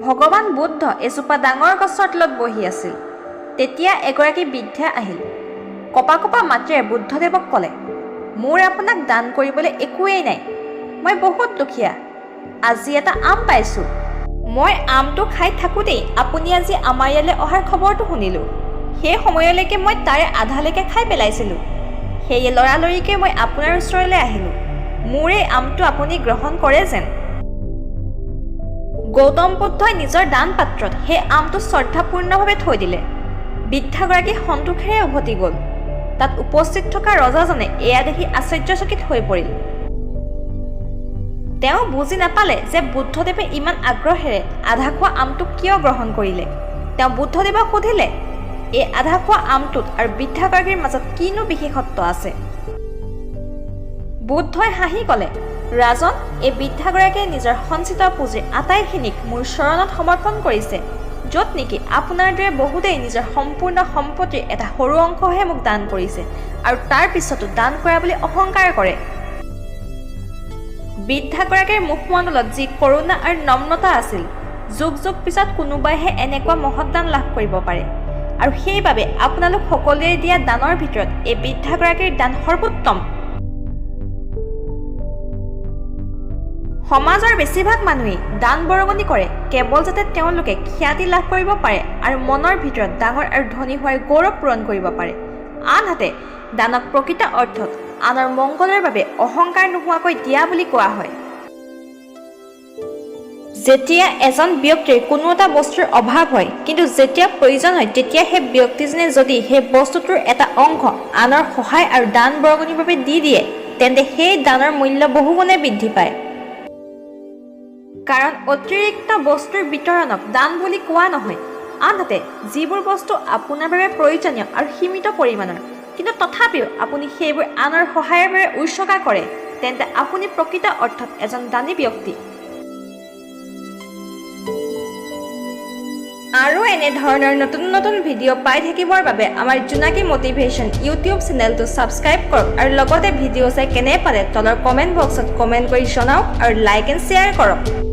ভগৱান বুদ্ধ এজোপা ডাঙৰ গছৰ তলত বহি আছিল। তেতিয়া এগৰাকী বৃদ্ধা আহিল। কপা কপা মাতেৰে বুদ্ধদেৱক ক'লে, মোৰ আপোনাক দান কৰিবলৈ একোৱেই নাই। মই বহুত দুখীয়া। আজি এটা আম পাইছোঁ। মই আমটো খাই থাকোঁতেই আপুনি আজি আমাৰ ইয়ালৈ অহাৰ খবৰটো শুনিলোঁ। সেই সময়লৈকে মই তাৰে আধালৈকে খাই পেলাইছিলোঁ। সেয়ে লৰালৰিকৈ মই আপোনাৰ ওচৰলৈ আহিলোঁ। মোৰ এই আমটো আপুনি গ্ৰহণ কৰে যেন। গৌতম বুদ্ধই নিজৰ দান পাত্ৰত সেই আমটো শ্ৰদ্ধাপূৰ্ণভাৱে থৈ দিলে। বৃদ্ধাগৰাকী সন্তোষেৰে উভতি গ'ল। তাত উপস্থিত থকা ৰজাজনে এয়া দেখি আশ্চৰ্যচকিত হৈ পৰিল। তেওঁ বুজি নাপালে যে বুদ্ধদেৱে ইমান আগ্ৰহেৰে আধা খোৱা আমটো কিয় গ্ৰহণ কৰিলে। তেওঁ বুদ্ধদেৱক সুধিলে, এই আধা খোৱা আমটোত আৰু বৃদ্ধাগৰাকীৰ মাজত কিনো বিশেষত্ব আছে। বুদ্ধই হাঁহি ক'লে, ৰাজন, এই বৃদ্ধাগৰাকীয়ে নিজৰ সঞ্চিত পুঁজিৰ আটাইখিনিক মোৰ চৰণত সমৰ্পণ কৰিছে, য'ত নেকি আপোনাৰ দৰে বহুতেই নিজৰ সম্পূৰ্ণ সম্পত্তিৰ এটা সৰু অংশহে মোক দান কৰিছে আৰু তাৰ পিছতো দান কৰা বুলি অহংকাৰ কৰে। বৃদ্ধাগৰাকীৰ মুখমণ্ডলত যি কৰুণা আৰু নম্ৰতা আছিল, যুগ যুগ পিছত কোনোবাইহে এনেকুৱা মহৎ দান লাভ কৰিব পাৰে। আৰু সেইবাবে আপোনালোক সকলোৱে দিয়া দানৰ ভিতৰত এই বৃদ্ধাগৰাকীৰ দান সৰ্বোত্তম। সমাজৰ বেছিভাগ মানুহেই দান বৰঙণি কৰে কেৱল যাতে তেওঁলোকে খ্যাতি লাভ কৰিব পাৰে আৰু মনৰ ভিতৰত ডাঙৰ আৰু ধনী হোৱাৰ গৌৰৱ পূৰণ কৰিব পাৰে। আনহাতে দানক প্ৰকৃত অৰ্থত আনৰ মংগলৰ বাবে অহংকাৰ নোহোৱাকৈ দিয়া বুলি কোৱা হয়। যেতিয়া এজন ব্যক্তিৰ কোনো এটা বস্তুৰ অভাৱ হয়, কিন্তু যেতিয়া প্ৰয়োজন হয় তেতিয়া সেই ব্যক্তিজনে যদি সেই বস্তুটোৰ এটা অংশ আনৰ সহায় আৰু দান বৰঙণিৰ বাবে দি দিয়ে, তেন্তে সেই দানৰ মূল্য বহুগুণে বৃদ্ধি পায়। কাৰণ অতিৰিক্ত বস্তুৰ বিতৰণক দান বুলি কোৱা নহয়। আনহাতে যিবোৰ বস্তু আপোনাৰ বাবে প্ৰয়োজনীয় আৰু সীমিত পৰিমাণৰ, কিন্তু তথাপিও আপুনি সেইবোৰ আনৰ সহায়ৰ বাবে উৎসৰ্গা কৰে, তেন্তে আপুনি প্ৰকৃত অৰ্থত এজন দানী ব্যক্তি। আৰু এনেধৰণৰ নতুন নতুন ভিডিঅ' পাই থাকিবৰ বাবে আমাৰ জোনাকী মটিভেশ্যন ইউটিউব চেনেলটো ছাবস্ক্ৰাইব কৰক আৰু লগতে ভিডিঅ' চাই কেনে পালে তলৰ কমেণ্ট বক্সত কমেণ্ট কৰি জনাওক আৰু লাইক এণ্ড শ্বেয়াৰ কৰক।